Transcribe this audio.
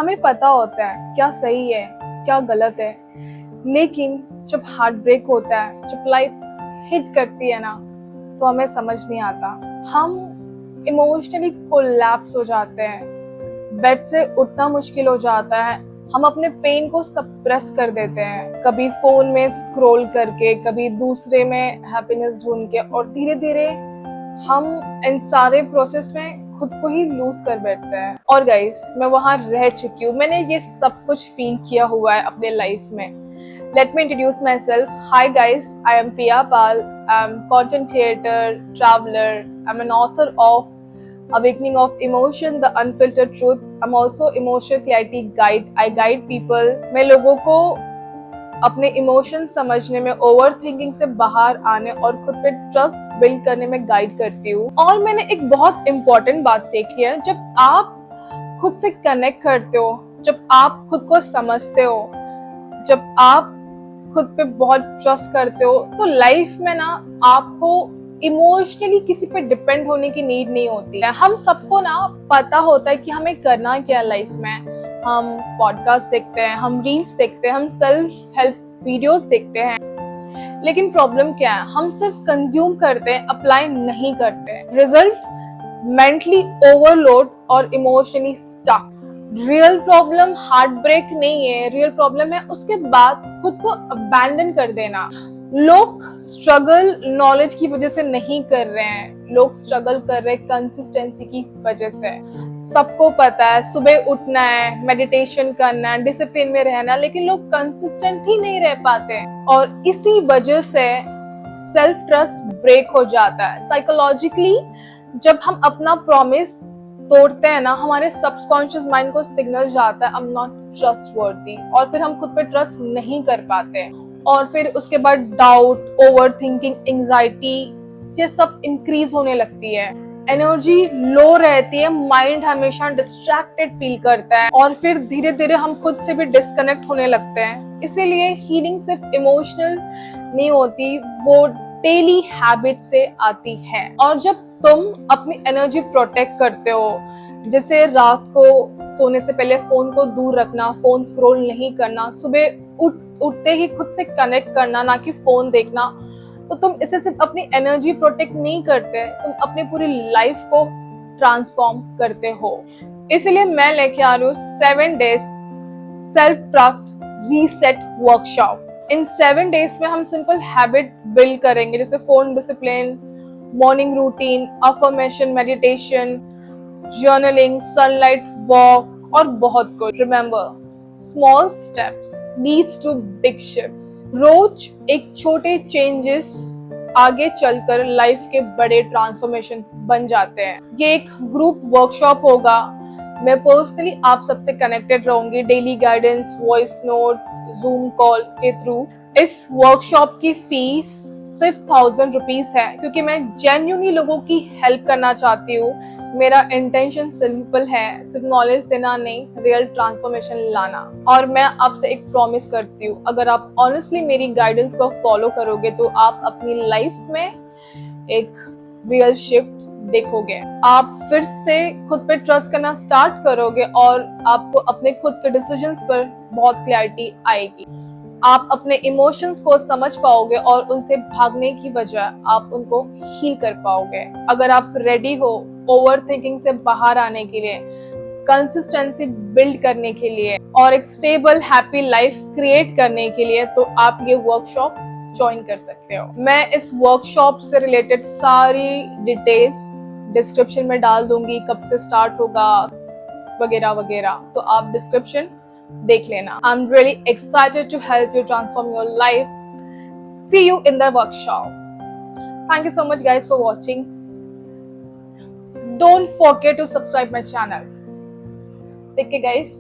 हमें पता होता है क्या सही है क्या गलत है, लेकिन जब हार्ट ब्रेक होता है, जब लाइफ हिट करती है ना, तो हमें समझ नहीं आता। हम इमोशनली कोलैप्स हो जाते हैं, बेड से उठना मुश्किल हो जाता है। हम अपने पेन को सप्रेस कर देते हैं, कभी फोन में स्क्रॉल करके, कभी दूसरे में हैप्पीनेस ढूंढ के, और धीरे धीरे हम इन सारे प्रोसेस में खुद को ही लूज कर बैठते हैं। और गाइस, मैं वहां रह चुकी हूँ, मैंने ये सब कुछ फील किया हुआ है अपने लाइफ में। Let me introduce myself. Hi guys, I am Priya Pal. I'm content creator, traveler. I'm an author of Awakening of Emotion, The Unfiltered Truth. I'm also emotional clarity guide. I guide people. मैं लोगों को अपने emotion समझने में, over thinking से बाहर आने और खुद पे ट्रस्ट बिल्ड करने में गाइड करती हूँ। और मैंने एक बहुत इम्पोर्टेंट बात सीखी है, जब आप खुद से कनेक्ट करते हो, जब आप खुद को समझते हो, जब आप खुद पे बहुत ट्रस्ट करते हो, तो लाइफ में ना आपको इमोशनली किसी पे डिपेंड होने की नीड नहीं होती है। हम सबको ना पता होता है कि हमें करना क्या लाइफ में। हम पॉडकास्ट देखते हैं, हम रील्स देखते हैं, हम सेल्फ हेल्प वीडियोस देखते हैं, लेकिन प्रॉब्लम क्या है, हम सिर्फ कंज्यूम करते हैं, अप्लाई नहीं करते। रिजल्ट मेंटली ओवरलोड और emotionally stuck. Real problem heart break नहीं है, रियल प्रॉब्लम है उसके बाद खुद को अबैंडन कर देना। लोग स्ट्रगल नॉलेज की वजह से नहीं कर रहे हैं, लोग स्ट्रगल कर रहे हैं कंसिस्टेंसी की वजह से। सबको पता है सुबह उठना है, मेडिटेशन करना है, डिसिप्लिन में रहना, लेकिन लोग कंसिस्टेंट ही नहीं रह पाते, और इसी वजह से सेल्फ ट्रस्ट ब्रेक हो जाता है। साइकोलॉजिकली जब हम अपना प्रॉमिस तोड़ते हैं ना, हमारे सबकॉन्शियस माइंड को सिग्नल जाता है आई एम नॉट ट्रस्टवर्दी, और फिर हम खुद पे ट्रस्ट नहीं कर पाते, और फिर उसके बाद डाउट, ओवर थिंकिंग, एंजाइटी, ये सब इंक्रीज होने लगती है। एनर्जी लो रहती है, माइंड हमेशा डिस्ट्रैक्टेड फील करता है, और फिर धीरे धीरे हम खुद से भी डिस्कनेक्ट होने लगते हैं। इसीलिए हीलिंग सिर्फ इमोशनल नहीं होती, वो डेली हैबिट से आती है। और जब तुम अपनी एनर्जी प्रोटेक्ट करते हो, जैसे रात को सोने से पहले फोन को दूर रखना, फोन स्क्रॉल नहीं करना, सुबह उठते ही खुद से कनेक्ट करना, ना कि फोन देखना, तो तुम इससे सिर्फ अपनी एनर्जी प्रोटेक्ट नहीं करते, तुम अपनी पूरी लाइफ को ट्रांसफॉर्म करते हो। इसलिए मैं लेके आ रही हूँ 7 days self trust reset workshop. इन 7 days में हम सिंपल हैबिट बिल्ड करेंगे, जैसे phone discipline, morning routine, affirmation, meditation, journaling, sunlight walk, और बहुत कुछ। Remember, small steps leads to big shifts. रोज एक छोटे चेंजेस आगे चलकर लाइफ के बड़े ट्रांसफॉर्मेशन बन जाते हैं। ये एक ग्रुप वर्कशॉप होगा, मैं पर्सनली आप सबसे कनेक्टेड रहूंगी, daily guidance, voice note, zoom call के थ्रू। इस वर्कशॉप की फीस सिर्फ 1000 रुपीज है, क्योंकि मैं जेन्युइनली लोगों की हेल्प करना चाहती हूँ। मेरा इंटेंशन सिंपल है, सिर्फ नॉलेज देना नहीं, रियल ट्रांसफॉर्मेशन लाना। और मैं आपसे एक प्रॉमिस करती हूँ, अगर आप ऑनेस्टली मेरी गाइडेंस को फॉलो करोगे तो आप अपनी लाइफ में एक रियल शिफ्ट देखोगे। आप फिर से खुद पे ट्रस्ट करना स्टार्ट करोगे, और आपको अपने खुद के डिसीजंस पर बहुत क्लैरिटी आएगी। आप अपने इमोशंस को समझ पाओगे, और उनसे भागने की बजाय आप उनको हील कर पाओगे। अगर आप रेडी हो ओवर थिंकिंग से बाहर आने के लिए, कंसिस्टेंसी बिल्ड करने के लिए, और एक स्टेबल हैप्पी लाइफ क्रिएट करने के लिए, तो आप ये वर्कशॉप ज्वाइन कर सकते हो। मैं इस वर्कशॉप से रिलेटेड सारी डिटेल्स डिस्क्रिप्शन में डाल दूंगी, कब से स्टार्ट होगा वगैरह वगैरह, तो आप डिस्क्रिप्शन देख लेना। I am really excited to help you transform your life. See you in the workshop. Thank you so much guys for watching. Don't forget to subscribe my channel. Take care guys.